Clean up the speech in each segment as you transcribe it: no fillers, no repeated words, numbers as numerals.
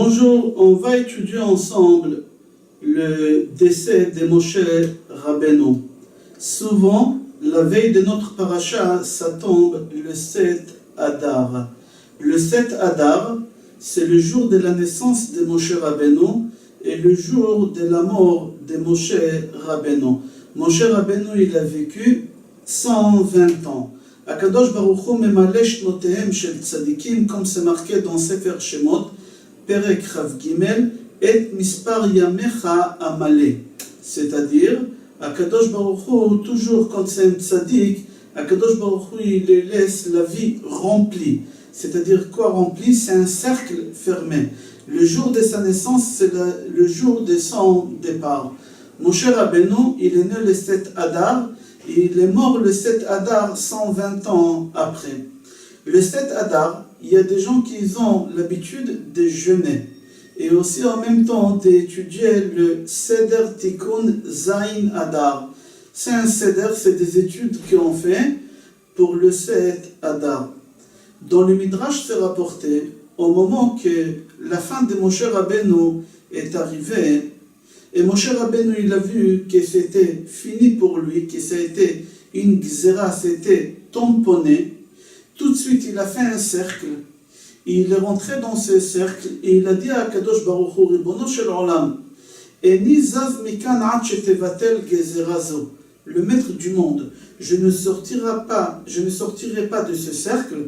Bonjour, on va étudier ensemble le décès de Moshe Rabbeinu. Souvent, la veille de notre paracha, ça tombe le 7 Adar. Le 7 Adar, c'est le jour de la naissance de Moshe Rabbeinu et le jour de la mort de Moshe Rabbeinu. Moshe Rabbeinu, il a vécu 120 ans. Akadosh Baruch Hu memale shnotehem shel tzadikim, comme c'est marqué dans Sefer Shemot, Perek Rav Gimel, et mispar yamecha amale. C'est-à-dire, Akadosh Baruch Hu, toujours quand c'est un tzadik, Akadosh Baruch Hu, il laisse la vie remplie. C'est-à-dire quoi rempli? C'est un cercle fermé. Le jour de sa naissance, c'est le jour de son départ. Moshe Rabbeinu, il est né le 7 Adar, et il est mort le 7 Adar 120 ans après. Le 7 Adar, il y a des gens qui ont l'habitude de jeûner et aussi en même temps d'étudier le Seder Tikkun Zayin Adar. C'est un Seder, c'est des études qu'on fait pour le 7 Adar. Dans le Midrash, c'est rapporté, au moment que la fin de Moshe Rabbeinu est arrivée, et Moshe Rabbeinu, il a vu que c'était fini pour lui, que ça a été une gzera, c'était tamponné. Tout de suite, il a fait un cercle. Il est rentré dans ce cercle et il a dit à Kadosh Baruch Hu, Ribono shel Olam, Eni zaz mikan ad shetevatel gezera zo, le maître du monde, je ne sortirai pas de ce cercle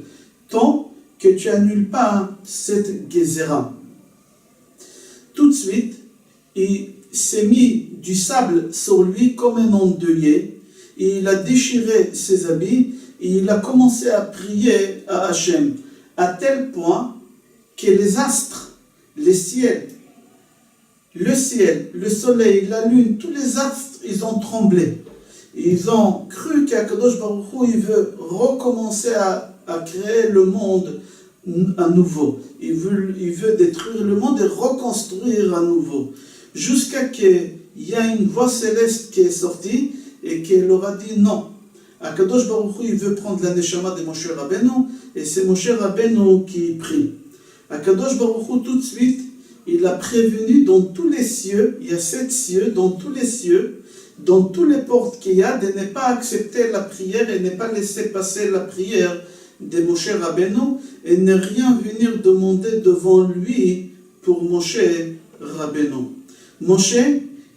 tant que tu annules pas cette gezera. Tout de suite, il s'est mis du sable sur lui comme un endeuillé, et il a déchiré ses habits, et il a commencé à prier à Hachem, à tel point que les astres, les ciels, le soleil, la lune, tous les astres, ils ont tremblé. Ils ont cru qu'Akadosh Baruch Hu, il veut recommencer à créer le monde à nouveau. Il veut détruire le monde et reconstruire à nouveau. Jusqu'à qu'il y a une voix céleste qui est sortie et qu'elle leur a dit non. Akadosh Baruch Hu, il veut prendre la neshama de Moshe Rabbeinu et c'est Moshe Rabbeinu qui prie. Akadosh Baruch Hu, tout de suite, il a prévenu dans tous les cieux, il y a 7 cieux, dans tous les cieux, dans toutes les portes qu'il y a, de ne pas accepter la prière et ne pas laisser passer la prière de Moshe Rabbeinu et ne rien venir demander devant lui pour Moshe Rabbeinu. Moshe,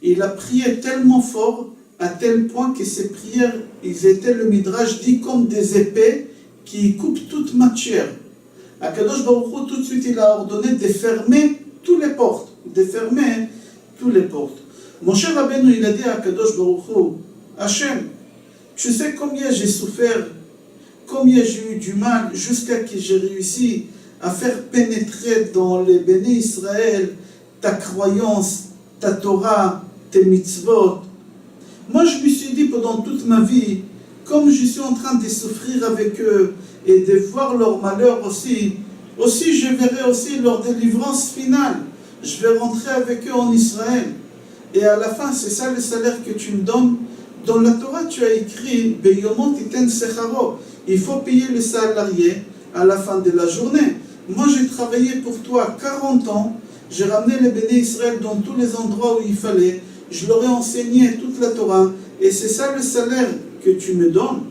il a prié tellement fort à tel point que ces prières, ils étaient, le Midrash dit, comme des épées qui coupent toute matière. Akadosh Baruch Hu, tout de suite, il a ordonné de fermer toutes les portes. Moshe Rabbeinu, il a dit à Akadosh Baruch Hu, Hachem, tu sais combien j'ai souffert, combien j'ai eu du mal, jusqu'à que j'ai réussi à faire pénétrer dans les béné Israël ta croyance, ta Torah, tes mitzvot. Moi, je me suis dit pendant toute ma vie, comme je suis en train de souffrir avec eux et de voir leur malheur aussi je verrai aussi leur délivrance finale. Je vais rentrer avec eux en Israël. Et à la fin, c'est ça le salaire que tu me donnes. Dans la Torah, tu as écrit « Beyomot iten secharo ». Il faut payer le salarié à la fin de la journée. Moi, j'ai travaillé pour toi 40 ans. J'ai ramené les béné Israël dans tous les endroits où il fallait. Je leur ai enseigné toute la Torah. Et c'est ça le salaire que tu me donnes.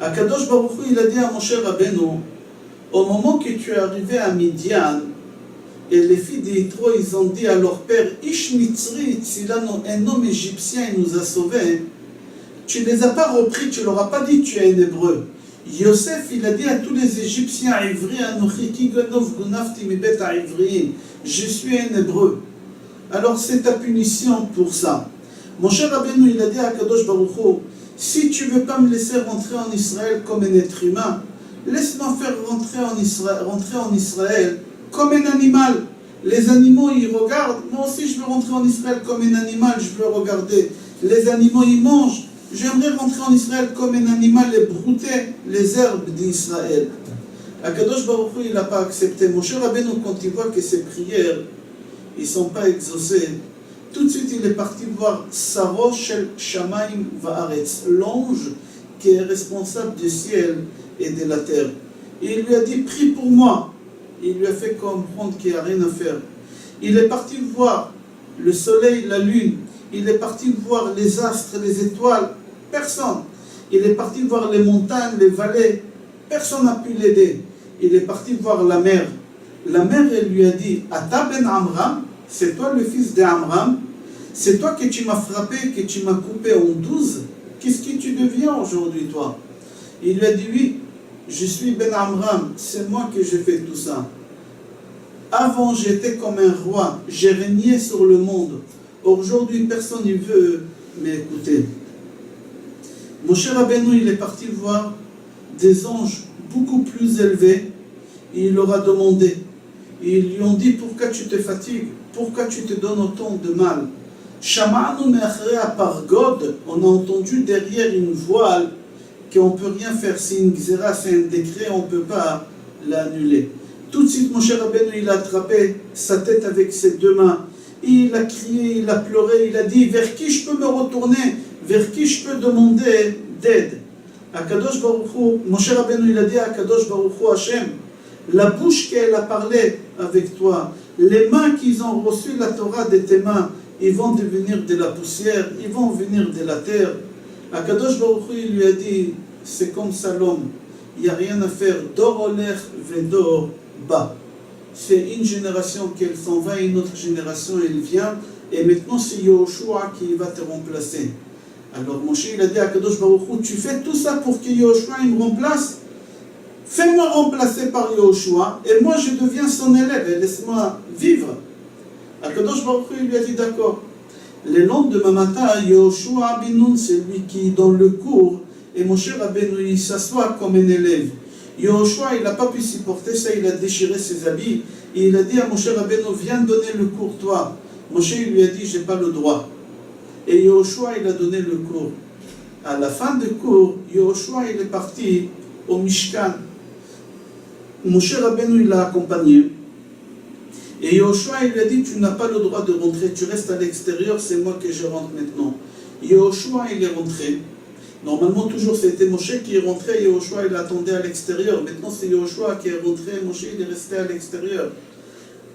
Akadosh Baruch Hu, il a dit à Moshe Rabbeinu, au moment que tu es arrivé à Midian, et les filles d'Yitro, ils ont dit à leur père, Ish Mitzri, un homme égyptien, il nous a sauvés. Tu ne les as pas repris, tu ne leur as pas dit tu es un hébreu. Yosef, il a dit à tous les Égyptiens, je suis un hébreu. Alors c'est ta punition pour ça. Moshe Rabbeinu, il a dit à Kadosh Baruch Hu, si tu ne veux pas me laisser rentrer en Israël comme un être humain, laisse-moi faire rentrer en Israël comme un animal. Les animaux, ils regardent. Moi aussi, je veux rentrer en Israël comme un animal, je veux regarder. Les animaux, ils mangent. J'aimerais rentrer en Israël comme un animal et brouter les herbes d'Israël. Akadosh Baruch Hu, il n'a pas accepté. Moshe Rabbeinu, quand il voit que ses prières, ils ne sont pas exaucés, tout de suite, il est parti voir Saro Shel Shamaim Va'aretz, l'ange qui est responsable du ciel et de la terre. Et il lui a dit, prie pour moi. il lui a fait comprendre qu'il n'y a rien à faire. Il est parti voir le soleil, la lune, il est parti voir les astres, les étoiles, personne. Il est parti voir les montagnes, les vallées, personne n'a pu l'aider. Il est parti voir la mer. La mer, elle lui a dit, Ata ben Amram, c'est toi le fils d'Amram, c'est toi que tu m'as frappé, que tu m'as coupé en 12. Qu'est-ce que tu deviens aujourd'hui, toi? Il lui a dit, oui, je suis Ben Amram, c'est moi que j'ai fait tout ça. Avant, j'étais comme un roi, j'ai régné sur le monde. Aujourd'hui, personne ne veut m'écouter. Moshe Rabbeinu, il est parti voir des anges beaucoup plus élevés et il leur a demandé. Et ils lui ont dit, pourquoi tu te fatigues? Pourquoi tu te donnes autant de mal? Shama'anu me'achrei apargod, on a entendu derrière une voile qu'on ne peut rien faire, c'est une xéra, c'est un décret, on ne peut pas l'annuler. Tout de suite, Moshe Rabbeinu, il a attrapé sa tête avec ses deux mains. Il a crié, il a pleuré, il a dit, vers qui je peux me retourner? Vers qui je peux demander d'aide? Akadosh Baruch Hu, Moshe Rabbeinu, il a dit à Akadosh Baruch Hu, Hashem, la bouche qu'elle a parlé avec toi, les mains qu'ils ont reçu la Torah de tes mains, ils vont devenir de la poussière, ils vont venir de la terre. Akadosh Baruch Hu, il lui a dit, c'est comme ça l'homme, il n'y a rien à faire, dor olech vedor ba. C'est une génération qu'elle s'en va, une autre génération elle vient, et maintenant c'est Yehoshua qui va te remplacer. Alors Moshe, il a dit à Akadosh Baruch Hu, tu fais tout ça pour que Yehoshua il me remplace? Fais-moi remplacer par Yehoshua, et moi je deviens son élève, et laisse-moi vivre. Akadosh Baruch Hu, il lui a dit d'accord. Le lendemain matin, Yehoshua bin Nun, c'est lui qui donne le cours, et Moshe Rabbeinu, il s'assoit comme un élève. Yehoshua, il n'a pas pu supporter ça, il a déchiré ses habits, et il a dit à Moshe Rabbeinu, viens donner le cours toi. Moshe, il lui a dit, j'ai pas le droit. Et Yehoshua, il a donné le cours. À la fin du cours, Yehoshua, il est parti au Mishkan. Moshe Rabbeinu, il l'a accompagné. Et Yehoshua, il lui a dit, tu n'as pas le droit de rentrer, tu restes à l'extérieur, c'est moi que je rentre maintenant. Yehoshua, il est rentré. Normalement, toujours, c'était Moshe qui est rentré, Yehoshua, il attendait à l'extérieur. Maintenant, c'est Yehoshua qui est rentré, Moshe, il est resté à l'extérieur.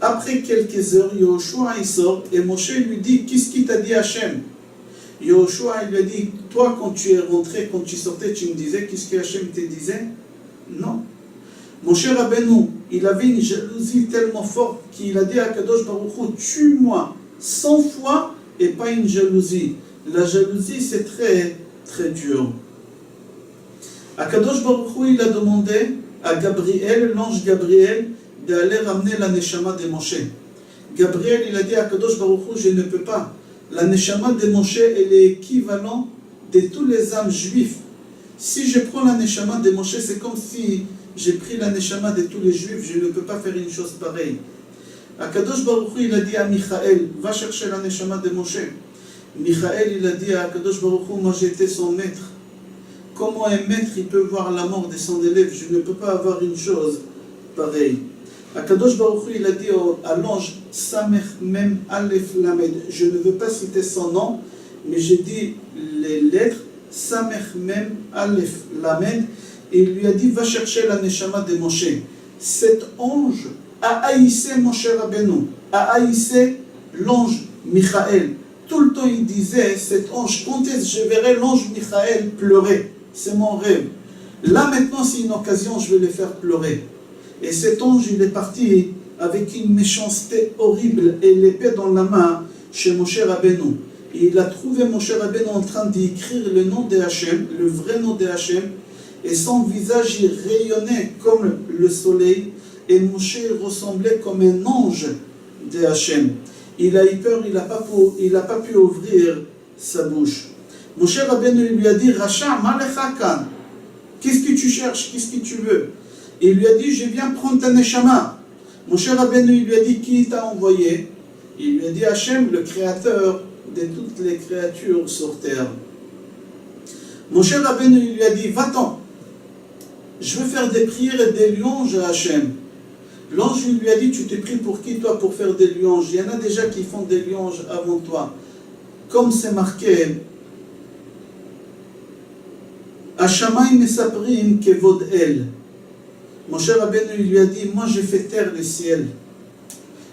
Après quelques heures, Yehoshua, il sort, et Moshe lui dit, qu'est-ce qui t'a dit Hachem? Yehoshua, il lui a dit, toi, quand tu es rentré, quand tu sortais, tu me disais, qu'est-ce que Hachem te disait? Non. Moshe Rabbeinu, il avait une jalousie tellement forte qu'il a dit à Kadosh Baruch Hu, tue-moi 100 fois et pas une jalousie. La jalousie, c'est très, très dur. Akadosh Baruch Hu, il a demandé à Gabriel, l'ange Gabriel, d'aller ramener la neshama de Moshe. Gabriel, il a dit à Akadosh Baruch Hu, je ne peux pas. La neshama de Moshe, elle est équivalente de tous les âmes juifs. Si je prends la neshama de Moshe, c'est comme si j'ai pris la neshama de tous les juifs, je ne peux pas faire une chose pareille. Akadosh Baruch Hu, il a dit à Michael, va chercher la neshama de Moshe. Michael, il a dit à Akadosh Baruch Hu, moi j'étais son maître. Comment un maître, il peut voir la mort de son élève? Je ne peux pas avoir une chose pareille. Akadosh Baruch Hu, il a dit à l'ange, Samech Mem Aleph Lamed. Je ne veux pas citer son nom, mais j'ai dit les lettres, Samech Mem Aleph Lamed. Et il lui a dit, va chercher la neshama de Moshe. Cet ange a haïssé Moshe Rabbeinu, a haïssé l'ange Michael. Tout le temps il disait, cet ange, quand est-ce que je verrai l'ange Michael pleurer? C'est mon rêve. Là maintenant c'est une occasion, je vais le faire pleurer. Et cet ange il est parti avec une méchanceté horrible et l'épée dans la main chez Moshe Rabbeinu. Et il a trouvé Moshe Rabbeinu en train d'écrire le nom de Hachem, le vrai nom de Hachem. Et son visage il rayonnait comme le soleil, et Moshe ressemblait comme un ange de Hachem. Il a eu peur, il n'a pas pu ouvrir sa bouche. Moshe Rabbeinu lui a dit, Racha, Malecha Kan, qu'est-ce que tu cherches, qu'est-ce que tu veux? Et il lui a dit, je viens prendre ta neshama. Moshe Rabbeinu lui a dit, qui t'a envoyé? Il lui a dit, Hachem, le créateur de toutes les créatures sur terre. Moshe Rabbeinu lui a dit, va-t'en. Je veux faire des prières et des louanges à Hachem. L'ange lui a dit, tu t'es pris pour qui toi pour faire des louanges? Il y en a déjà qui font des louanges avant toi. Comme c'est marqué, Hashamayim mesaprim kevod el. Moshe Rabbeinu il lui a dit, moi j'ai fait taire le ciel.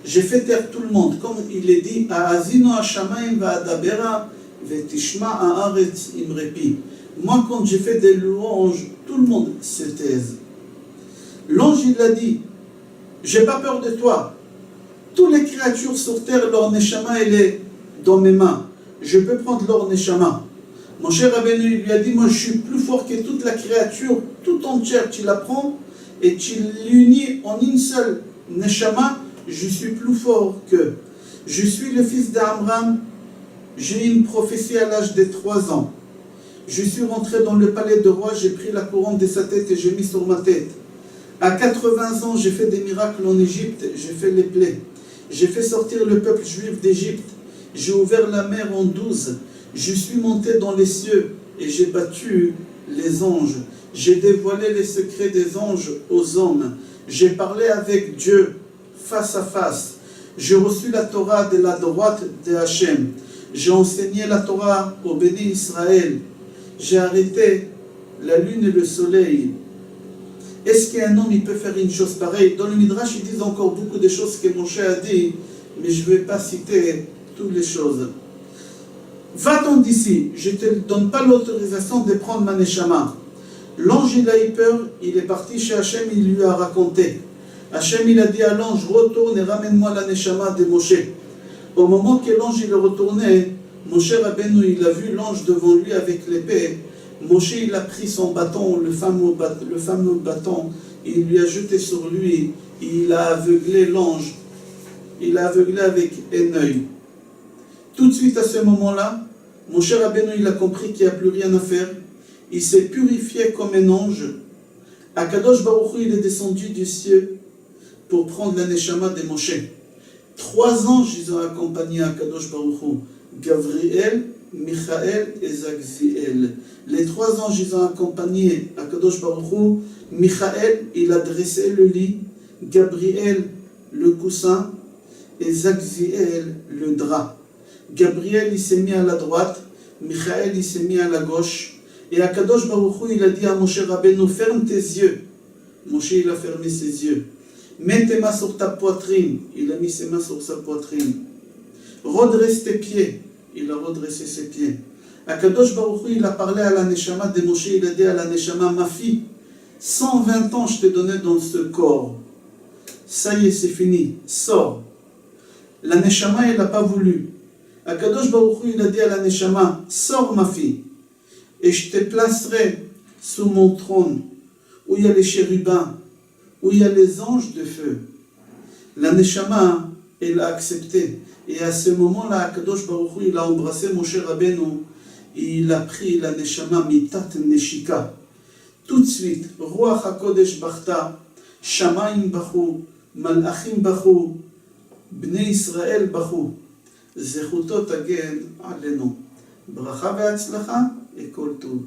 J'ai fait taire tout le monde. Comme il est dit, Aazino hashamayim va'adabera ve'tishma haaretz imrepi. Moi quand j'ai fait des louanges, tout le monde se taise. L'ange il a dit, j'ai pas peur de toi. Toutes les créatures sur terre, leur neshama elle est dans mes mains. Je peux prendre leur neshama. Mon cher Rabbeinu lui a dit, moi je suis plus fort que toute la créature, tout entière, tu la prends et tu l'unis en une seule neshama, je suis plus fort que. Je suis le fils d'Amram, j'ai eu une prophétie à l'âge de 3 ans. Je suis rentré dans le palais de roi, j'ai pris la couronne de sa tête et j'ai mis sur ma tête. À 80 ans, j'ai fait des miracles en Égypte, j'ai fait les plaies. J'ai fait sortir le peuple juif d'Égypte. J'ai ouvert la mer en 12. Je suis monté dans les cieux et j'ai battu les anges. J'ai dévoilé les secrets des anges aux hommes. J'ai parlé avec Dieu face à face. J'ai reçu la Torah de la droite de Hachem. J'ai enseigné la Torah au béni Israël. J'ai arrêté la lune et le soleil. Est-ce qu'un homme il peut faire une chose pareille? Dans le Midrash, ils disent encore beaucoup de choses que Moshe a dit, mais je ne vais pas citer toutes les choses. Va-t'en d'ici, je ne te donne pas l'autorisation de prendre ma neshama. L'ange il a eu peur, il est parti chez Hachem, il lui a raconté. Hachem il a dit à l'ange, retourne et ramène-moi la neshama de Moshe. Au moment que l'ange il est retourné, Moshe Rabbeinu il a vu l'ange devant lui avec l'épée. Moshe il a pris son bâton, le fameux bâton, il lui a jeté sur lui, il a aveuglé l'ange, il l'a aveuglé avec un œil. Tout de suite à ce moment-là, Moshe Rabbeinu il a compris qu'il n'y a plus rien à faire, il s'est purifié comme un ange. Akadosh Baruch Hu il est descendu du ciel pour prendre la neshama de Moshe. 3 anges ils ont accompagné Akadosh Baruch Hu, Gabriel, Michael et Zagziel. Les 3 anges ils ont accompagné Akadosh Baruch Hu. Michael il a dressé le lit, Gabriel le coussin et Zagziel le drap. Gabriel il s'est mis à la droite, Michael il s'est mis à la gauche. Et Akadosh Baruch Hu il a dit à Moshe Rabbeinu, ferme tes yeux. Moshe il a fermé ses yeux. Mets tes mains sur ta poitrine. Il a mis ses mains sur sa poitrine. Redresse tes pieds. Il a redressé ses pieds. Akadosh Baruch Hu il a parlé à la neshama de Moshe, il a dit à la neshama, ma fille, 120 ans je t'ai donné dans ce corps. Ça y est, c'est fini. Sors. La neshama elle n'a pas voulu. Akadosh Baruch Hu il a dit à la neshama, sors ma fille. Et je te placerai sous mon trône, où il y a les chérubins, où il y a les anges de feu. La neshama, elle a accepté. Et à ce moment-là, Akadosh Baruch Hu, il a embrassé Moshe Rabbeinu, il a pris la neshama mitat neshika. Tout de suite, Ruach HaKodesh Bachta, Shamayim Bachu, Malachim Bachu, Bnei Israël Bachu, Zechuto Tagen Alenu. Bracha ve'atzlacha et kol tov.